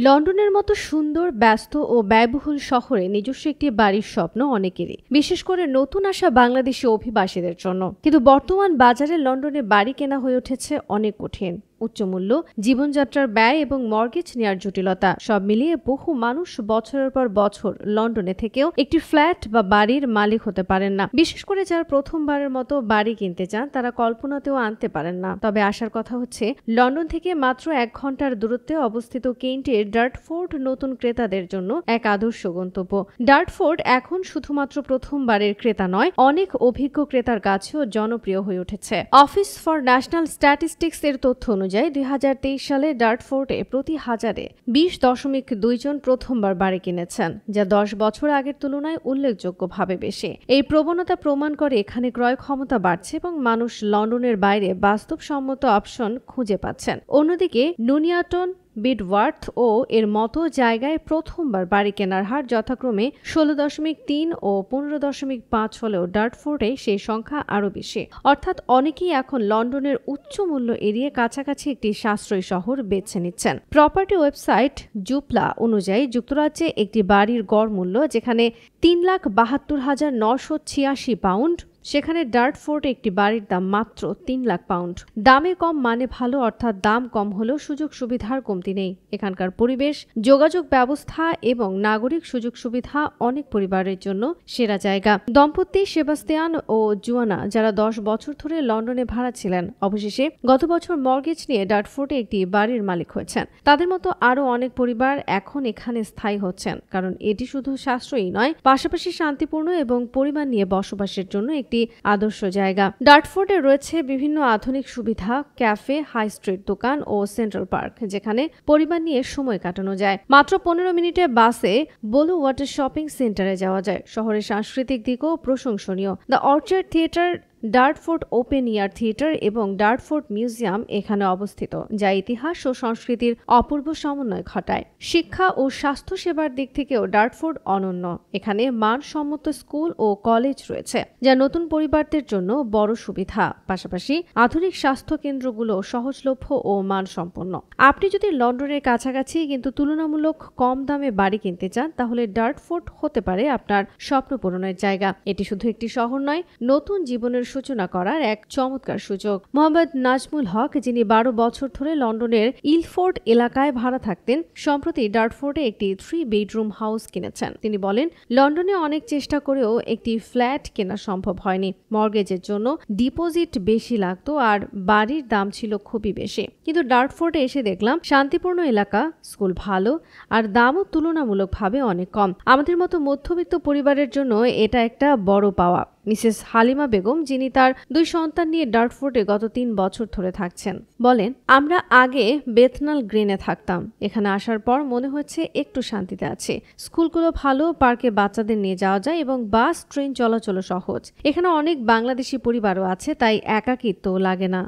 লন্ডনের মতো সুন্দর, ব্যস্ত ও ব্যয়বহুল শহরে নিজস্ব একটি বাড়ির স্বপ্ন অনেকেরই, বিশেষ করে নতুন আসা বাংলাদেশি অভিবাসীদের জন্য। কিন্তু বর্তমান বাজারে লন্ডনে বাড়ি কেনা হয়ে উঠেছে অনেক কঠিন। উচ্চমূল্য, জীবনযাত্রার ব্যয় এবং মর্গেজ নেওয়ার জটিলতা সব মিলিয়ে বহু মানুষ বছরের পর বছর লন্ডনে থেকেও একটি ফ্ল্যাট বা বাড়ির মালিক হতে পারেন না। বিশেষ করে যারা প্রথমবারের মতো বাড়ি কিনতে চান, তারা কল্পনাতেও আনতে পারেন না। তবে আসার কথা হচ্ছে, লন্ডন থেকে মাত্র 1 ঘন্টার দূরত্বে অবস্থিত কেন্টের ডার্টফোর্ড নতুন ক্রেতাদের জন্য এক আদর্শ গন্তব্য। ডার্টফোর্ড এখন শুধুমাত্র প্রথমবারের ক্রেতা নয়, অনেক অভিজ্ঞ ক্রেতার কাছেও জনপ্রিয় হয়ে উঠেছে। অফিস ফর ন্যাশনাল স্ট্যাটিস্টিক্স এর তথ্য অনুযায়ী 2023 সালে ডার্টফোর্ডে প্রতি হাজারে 20.2 জন প্রথমবার বাড়ি কিনেছেন, যা 10 বছর আগের তুলনায় উল্লেখযোগ্যভাবে বেশি। এই প্রবণতা প্রমাণ করে এখানে ক্রয় ক্ষমতা বাড়ছে এবং মানুষ লন্ডনের বাইরে বাস্তবসম্মত অপশন খুঁজে পাচ্ছেন। অন্যদিকে নুনিয়াটন, বিডওয়ার্থ ও এর মতো জায়গায় প্রথমবার বাড়ি কেনার হার যথাক্রমে 16.3 ও 15.5 হলেও ডার্টফোর্ডে সেই সংখ্যা আরও বেশি। অর্থাৎ অনেকেই এখন লন্ডনের উচ্চ মূল্য এড়িয়ে কাছাকাছি একটি সাশ্রয়ী শহর বেছে নিচ্ছেন। প্রপার্টি ওয়েবসাইট জুপলা অনুযায়ী যুক্তরাজ্যে একটি বাড়ির গড় মূল্য যেখানে 3,72,986 পাউন্ড, সেখানে ডার্টফোর্ডে একটি বাড়ির দাম মাত্র 3 লাখ পাউন্ড। দামে কম মানে ভালো, অর্থাৎ দাম কম হলেও সুযোগ সুবিধার কমতি নেই। এখানকার পরিবেশ, যোগাযোগ ব্যবস্থা এবং নাগরিক সুযোগ সুবিধা অনেক পরিবারের জন্য সেরা জায়গা। দম্পতি সেবাস্তিয়ান ও জুয়ানা, যারা 10 বছর ধরে লন্ডনে ভাড়া ছিলেন, অবশেষে গত বছর মর্গেজ নিয়ে ডার্টফোর্ডে একটি বাড়ির মালিক হয়েছেন। তাদের মতো আরও অনেক পরিবার এখন এখানে স্থায়ী হচ্ছেন, কারণ এটি শুধু সাশ্রয়ী নয়, পাশাপাশি শান্তিপূর্ণ এবং পরিবার নিয়ে বসবাসের জন্য একটি আদর্শ জায়গা। ডার্টফোর্ডে রয়েছে বিভিন্ন আধুনিক সুবিধা, ক্যাফে, হাই স্ট্রিট দোকান ও সেন্ট্রাল পার্ক, যেখানে পরিবার নিয়ে সময় কাটানো যায়। মাত্র 15 মিনিটে বাসে বোলো ওয়াটার শপিং সেন্টারে যাওয়া যায়। শহরের সাংস্কৃতিক দিকও প্রশংসনীয়। The orchard theatre, Dartford open air theatre এবং ডার্টফোর্ড মিউজিয়াম এখানে অবস্থিত, যা ইতিহাস ও সংস্কৃতির অপূর্ব সমন্বয় ঘটায়। শিক্ষা ও স্বাস্থ্য সেবার দিক থেকেও ডার্টফোর্ড অনন্য। এখানে মানসম্মত স্কুল ও কলেজ রয়েছে, যা নতুন পরিবারদের জন্য বড় সুবিধা। পাশাপাশি আধুনিক স্বাস্থ্য কেন্দ্রগুলো সহজলভ্য ও মানসম্পন্ন। আপনি যদি লন্ডনের কাছাকাছি কিন্তু তুলনামূলক কম দামে বাড়ি কিনতে চান, তাহলে ডার্টফোর্ড হতে পারে আপনার স্বপ্ন পূরণের জায়গা। এটি শুধু একটি শহর নয়, নতুন জীবনের সূচনা করার এক চমৎকার সুযোগ। মোহাম্মদ নাজমুল হক, যিনি 12 বছর ধরে লন্ডনের ইলফোর্ড এলাকায় ভাড়া থাকতেন, সম্প্রতি ডার্টফোর্ডে একটি 3 বেডরুম হাউস কিনেছেন। তিনি বলেন, লন্ডনে অনেক চেষ্টা করেও একটি ফ্ল্যাট কেনা সম্ভব হয়নি। মর্গেজের জন্য ডিপোজিট বেশি লাগতো আর বাড়ির দাম ছিল খুবই বেশি। কিন্তু ডার্টফোর্ডে এসে দেখলাম শান্তিপূর্ণ এলাকা, স্কুল ভালো আর দামও তুলনামূলকভাবে অনেক কম। আমাদের মতো মধ্যবিত্ত পরিবারের জন্য এটা একটা বড় পাওয়া। মিসেস হালিমা বেগম, যিনি তার 2 সন্তান নিয়ে ডার্টফোর্ডে গত 3 বছর ধরে থাকছেন, বলেন, আমরা আগে বেথনাল গ্রিনে থাকতাম। এখানে আসার পর মনে হচ্ছে একটু শান্তিতে আছে। স্কুলগুলো ভালো, পার্কে বাচ্চাদের নিয়ে যাওয়া যায় এবং বাস ট্রেন চলাচল সহজ। এখানে অনেক বাংলাদেশি পরিবারও আছে, তাই একাকিত্ব লাগে না।